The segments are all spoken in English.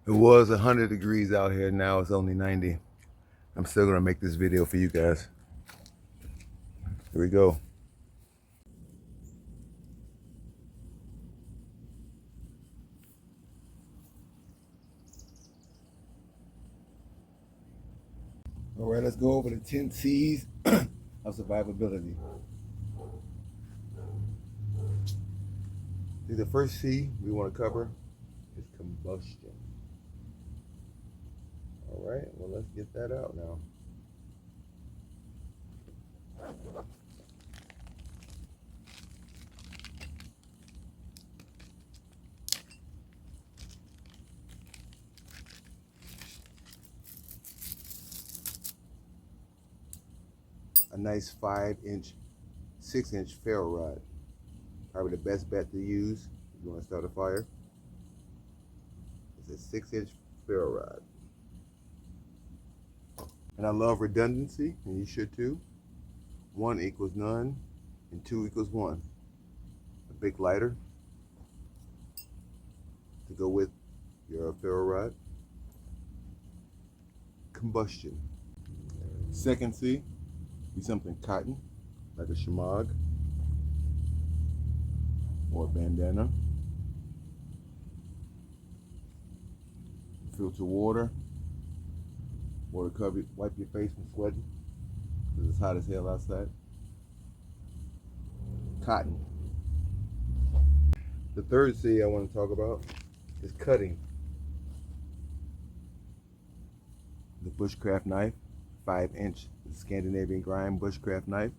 It was 100 degrees out here, now it's only 90. I'm still gonna make this video for you guys. Here we go. All right, let's go over the 10 C's of survivability. The first C we want to cover is combustion. All right, well, let's get that out now. A nice 5-inch, 6-inch ferro rod. Probably the best bet to use if you want to start a fire. It's a 6-inch ferro rod. And I love redundancy, and you should too. 1 equals none, and 2 equals 1. A big lighter to go with your ferro rod. Combustion. Second C, be something cotton, like a shamag or a bandana. Filter water. Water cover, wipe your face from sweating because it's hot as hell outside. Cotton. The third C I want to talk about is cutting. The BushKraft knife, 5-inch Scandinavian grind BushKraft knife.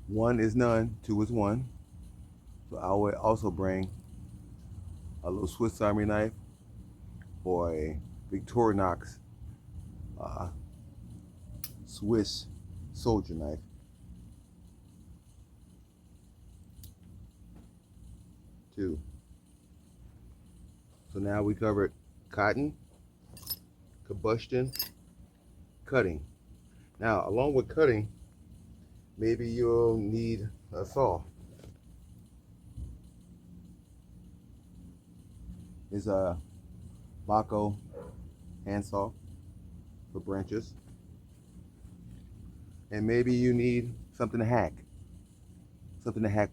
1 is none, 2 is 1. So I would also bring a little Swiss Army knife or a Victorinox Swiss soldier knife. Two. So now we covered cotton, combustion, cutting. Now, along with cutting, maybe you'll need a saw. It's a Baco handsaw for branches. And maybe you need something to hack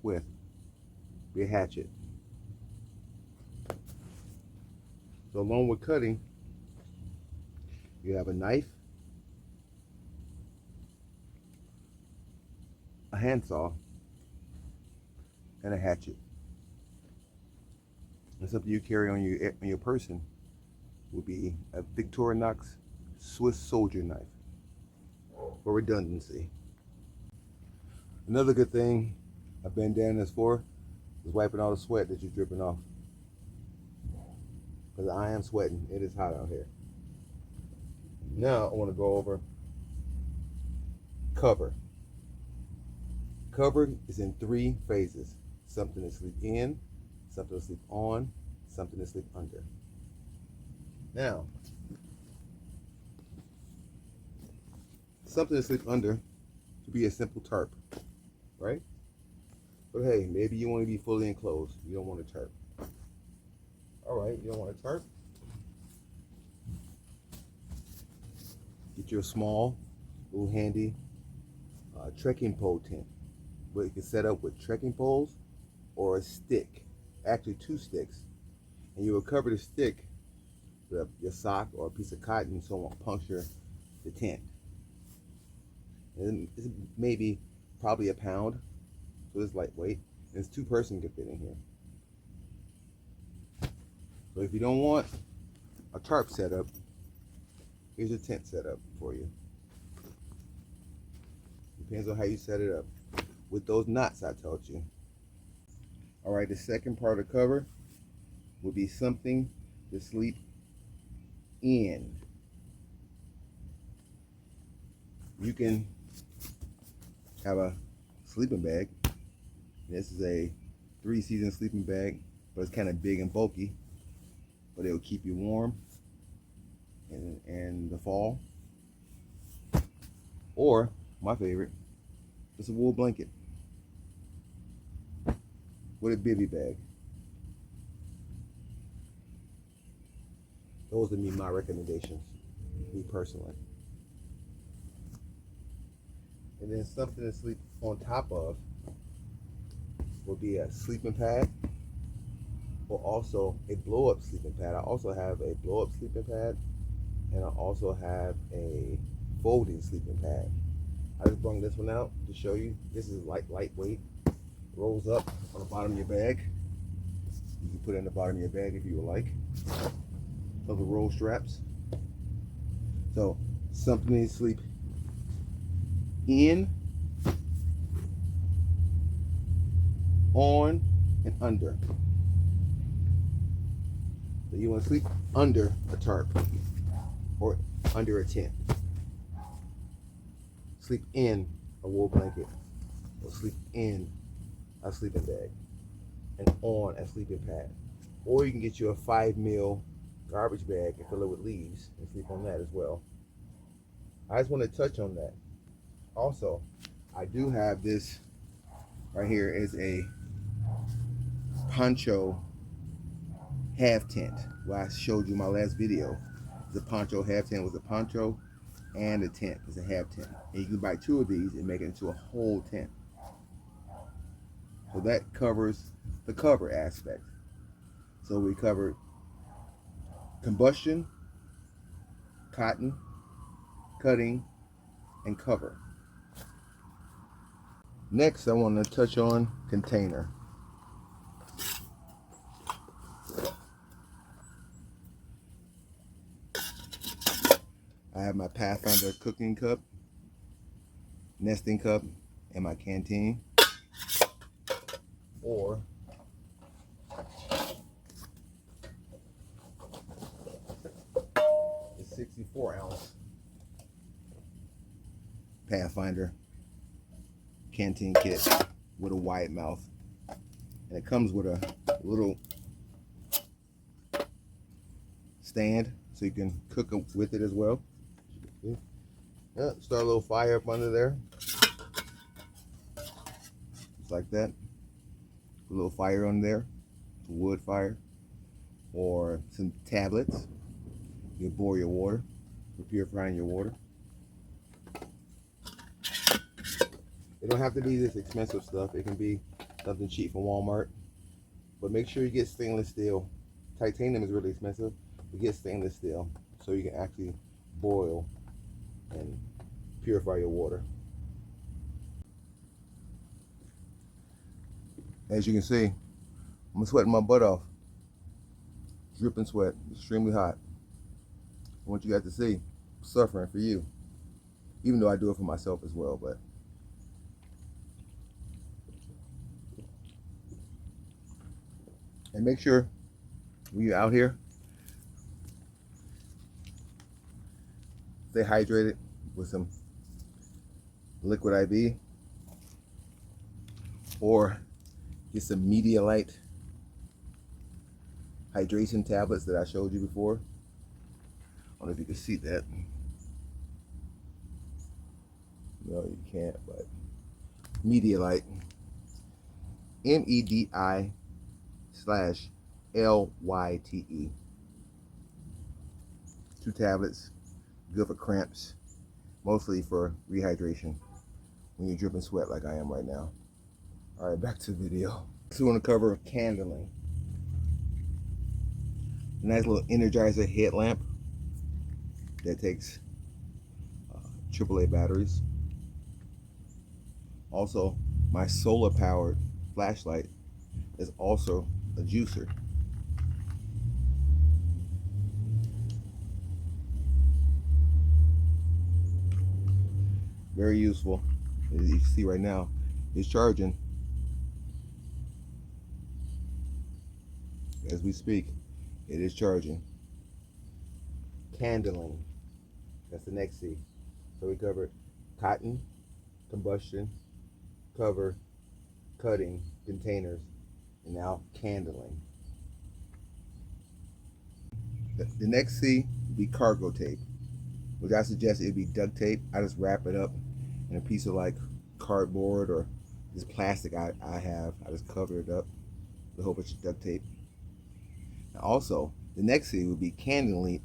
with. Be a hatchet. So along with cutting, you have a knife, a handsaw, and a hatchet. And something you carry on your person would be a Victorinox Swiss soldier knife for redundancy. Another good thing a bandana is for is wiping all the sweat that you're dripping off. Because I am sweating. It is hot out here. Now I want to go over cover. Cover is in 3 phases. Something to sleep in, something to sleep on, something to sleep under. Now, something to sleep under could be a simple tarp, right? But hey, maybe you want to be fully enclosed. You don't want a tarp. All right, you don't want a tarp? Get your small, little handy trekking pole tent. Where you can set up with trekking poles or a stick, actually 2 sticks. And you will cover the stick with your sock or a piece of cotton so it won't puncture the tent. And it's maybe probably a pound, so it's lightweight. And it's 2 persons can fit in here. So if you don't want a tarp setup, here's a tent setup for you. Depends on how you set it up. With those knots I taught you. All right, the second part of the cover would be something to sleep in. You can have a sleeping bag. This is a 3-season sleeping bag, but it's kind of big and bulky, but it'll keep you warm in the fall. Or, my favorite, it's a wool blanket with a bivy bag. Those would be my recommendations, me personally. And then something to sleep on top of will be a sleeping pad, or also a blow-up sleeping pad. I also have a blow-up sleeping pad, and I also have a folding sleeping pad. I just brought this one out to show you. This is lightweight, rolls up on the bottom of your bag. You can put it in the bottom of your bag if you would like. Of the roll straps. So something to sleep in, on, and under. So you want to sleep under a tarp or under a tent. Sleep in a wool blanket, or sleep in a sleeping bag, and on a sleeping pad. Or you can get you a 5 mil garbage bag and fill it with leaves and sleep on that as well. I just want to touch on that. Also, I do have this right here is a poncho half tent. What I showed you in my last video. The poncho half tent was a poncho and a tent. It's a half tent. And you can buy 2 of these and make it into a whole tent. So that covers the cover aspect. So we covered combustion, cotton, cutting, and cover. Next, I want to touch on container. I have my Pathfinder cooking cup, nesting cup, and my canteen. Or the 64-ounce Pathfinder canteen kit with a wide mouth. And it comes with a little stand so you can cook with it as well. Yeah, start a little fire up under there. Just like that. A little fire on there, wood fire, or some tablets. You boil your water, for purifying your water. It don't have to be this expensive stuff. It can be something cheap from Walmart. But make sure you get stainless steel. Titanium is really expensive, but get stainless steel so you can actually boil and purify your water. As you can see, I'm sweating my butt off. Dripping sweat, extremely hot. I want you guys to see, I'm suffering for you. Even though I do it for myself as well, but. And make sure when you're out here, stay hydrated with some liquid IV, or get some Medialite hydration tablets that I showed you before. I don't know if you can see that. No, you can't, but Medialite, MEDI/LYTE. Two tablets, good for cramps, mostly for rehydration when you're dripping sweat like I am right now. All right, back to the video. So we want to cover candling. A nice little Energizer headlamp that takes AAA batteries. Also, my solar powered flashlight is also a juicer. Very useful. As you can see right now, it's charging as we speak. It is charging. Candling, that's the next C. So we covered cotton, combustion, cover, cutting, containers, and now candling. The next C would be cargo tape, which I suggest it be duct tape. I just wrap it up in a piece of like cardboard or this plastic I have. I just cover it up with a whole bunch of duct tape. And also, The next seed would be canvas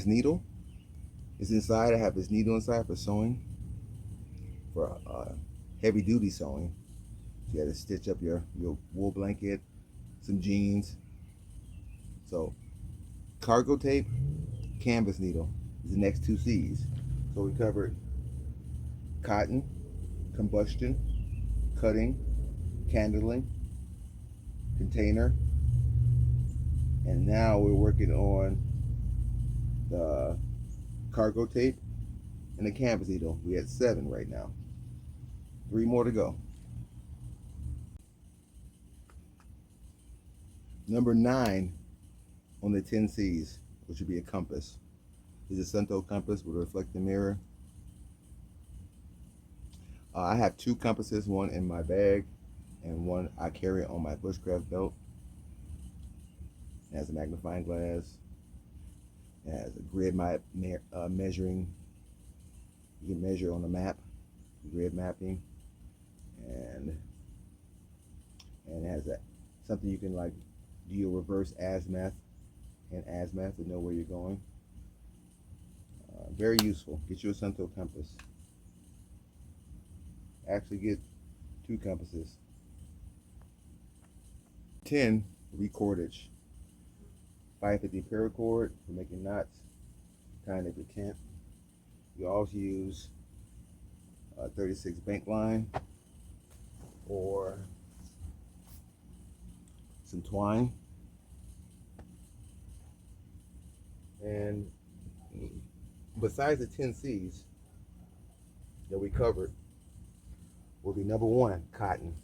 needle. It's inside. I have this needle inside for sewing, for heavy duty sewing. So you got to stitch up your wool blanket, some jeans. So cargo tape, canvas needle is the next two C's. So we covered cotton, combustion, cutting, candling, container, and now we're working on the cargo tape and the canvas needle. We had 7 right now. 3 more to go. Number 9 on the 10 C's, which would be a compass. This is a Sunto compass with a reflecting mirror. I have 2 compasses, one in my bag and one I carry on my BushKraft belt. It has a magnifying glass. It has a grid measuring. You can measure on the map, grid mapping, and it has something you can like do your reverse azimuth to know where you're going. Very useful. Get you a Sunto compass. Actually get 2 compasses. 10 will be cordage. 550 paracord for making knots, tying up your tent. You also use 36 bank line or some twine. And besides the 10 C's that we covered, will be number 1, cotton.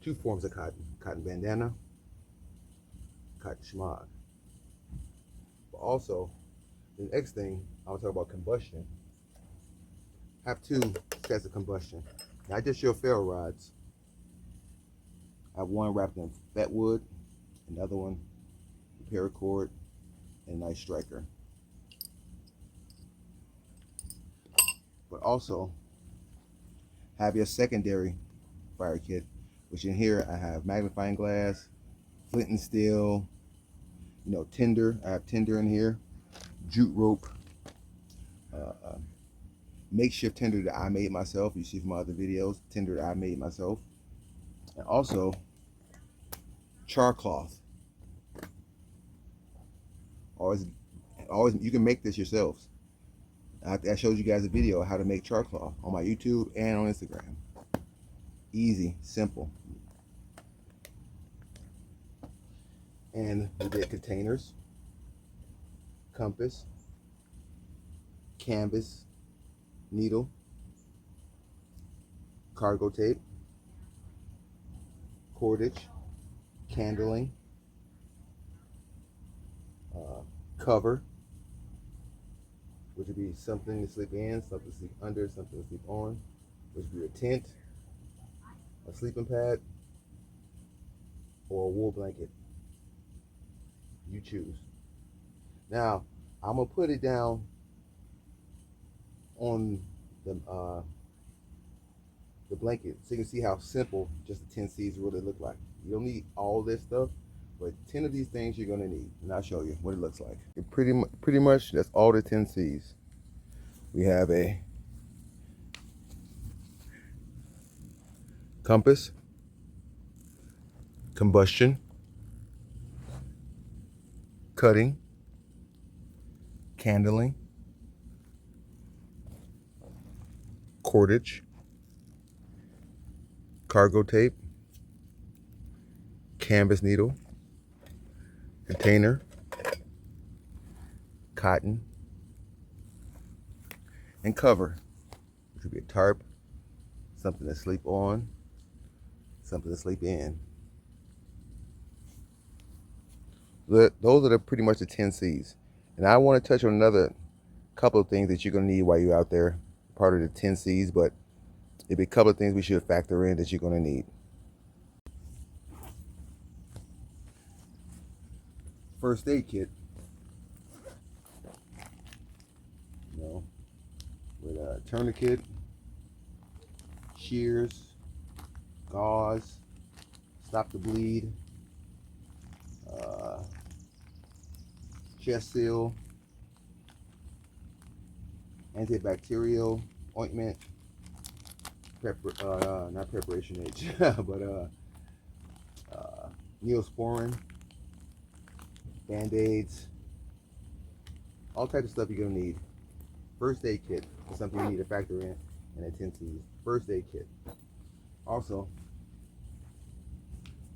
2 forms of cotton: cotton bandana, cotton shmog. But also, the next thing I want to talk about combustion. I have 2 sets of combustion. Not just your ferro rods. I have one wrapped in fat wood, another one paracord, and a nice striker. But also have your secondary fire kit, which in here I have magnifying glass, flint and steel, tinder. I have tinder in here, jute rope, makeshift tinder that I made myself. You see from my other videos, tinder that I made myself. And also char cloth. Always, you can make this yourselves. I showed you guys a video of how to make char cloth on my YouTube and on Instagram. Easy, simple. And we did containers, compass, canvas, needle, cargo tape, cordage, candling, cover, which would be something to sleep in, something to sleep under, something to sleep on, which would be a tent, a sleeping pad, or a wool blanket. You choose. Now, I'm gonna put it down on the blanket so you can see how simple just the 10 C's really look like. You don't need all this stuff, but 10 of these things you're gonna need, and I'll show you what it looks like. Pretty much that's all the 10 C's. We have a compass, combustion, cutting, candling, cordage, cargo tape, canvas needle, container, cotton, and cover, which would be a tarp, something to sleep on, something to sleep in. Those are pretty much the 10 C's. And I want to touch on another couple of things that you're going to need while you're out there, part of the 10 C's, but it'll be a couple of things we should factor in that you're going to need. First aid kit, with a tourniquet, shears, gauze, stop the bleed, chest seal, antibacterial ointment, not preparation H, but Neosporin, Band-Aids, all types of stuff you're gonna need. First aid kit is something you need to factor in a 10Cs. First aid kit. Also,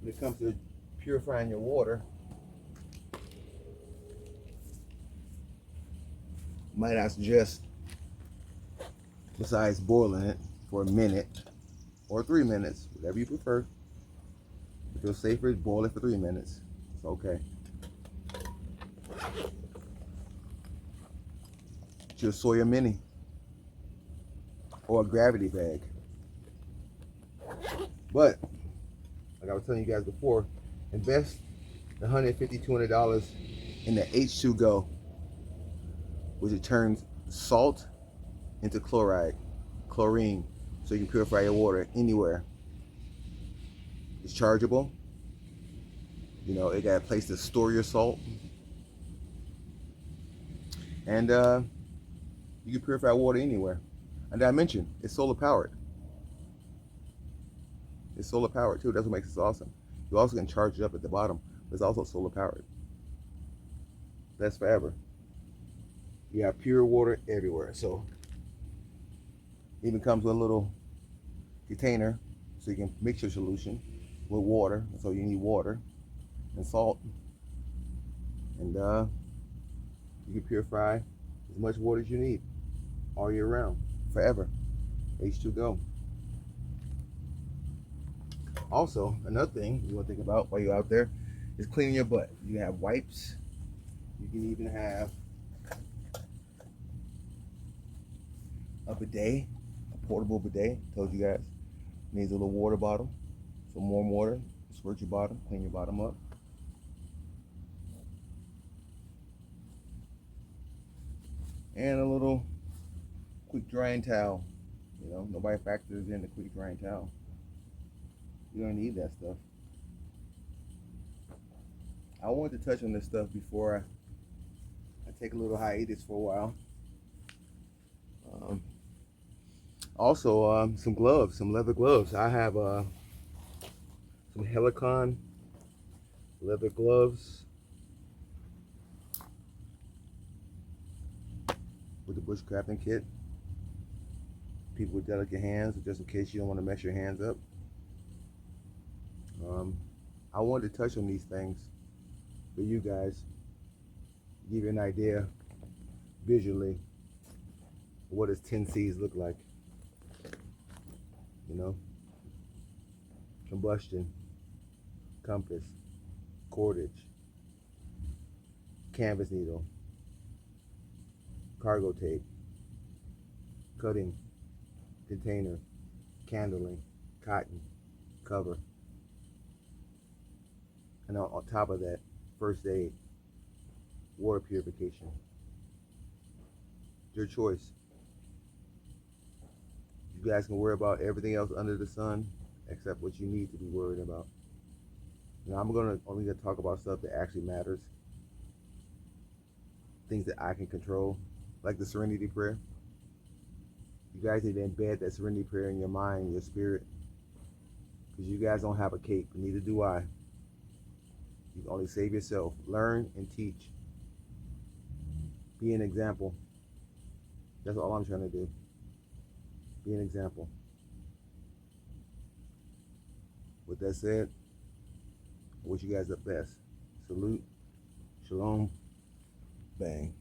when it comes to purifying your water, might I suggest, besides boiling it for a minute or 3 minutes, whatever you prefer, if it's safer, boil it for 3 minutes. It's okay. It's your Sawyer Mini or a gravity bag. But like I was telling you guys before, invest $150, $200 in the H2Go, which it turns salt into chlorine, so you can purify your water anywhere. It's chargeable. You know, it got a place to store your salt. And you can purify water anywhere. And I mentioned, it's solar powered. It's solar powered too. That's what makes it awesome. You also can charge it up at the bottom, but it's also solar powered. That's forever. You have pure water everywhere. So it even comes with a little container so you can mix your solution with water. So you need water and salt. And you can purify as much water as you need all year round, forever. H2Go. Also, another thing you want to think about while you're out there is cleaning your butt. You can have wipes. You can even have a bidet, a portable bidet. Told you guys, needs a little water bottle, some warm water, squirt your bottom, clean your bottom up. And a little quick drying towel. You know, nobody factors in the quick drying towel. You don't need that stuff. I wanted to touch on this stuff before I take a little hiatus for a while. Also, some gloves, some leather gloves. I have some Helicon leather gloves with the BushKrafting kit. People with delicate hands, just in case you don't want to mess your hands up. I wanted to touch on these things for you guys, give you an idea visually what does 10Cs look like. You know, combustion, compass, cordage, canvas needle, cargo tape, cutting, container, candling, cotton, cover. And on top of that, first aid, water purification. Your choice. You guys can worry about everything else under the sun except what you need to be worried about. Now I'm only gonna talk about stuff that actually matters. Things that I can control, like the Serenity Prayer. You guys need to embed that Serenity Prayer in your mind, your spirit, because you guys don't have a cape, and neither do I. You can only save yourself. Learn and teach. Be an example. That's all I'm trying to do. Be an example. With that said, I wish you guys the best. Salute. Shalom. Bang.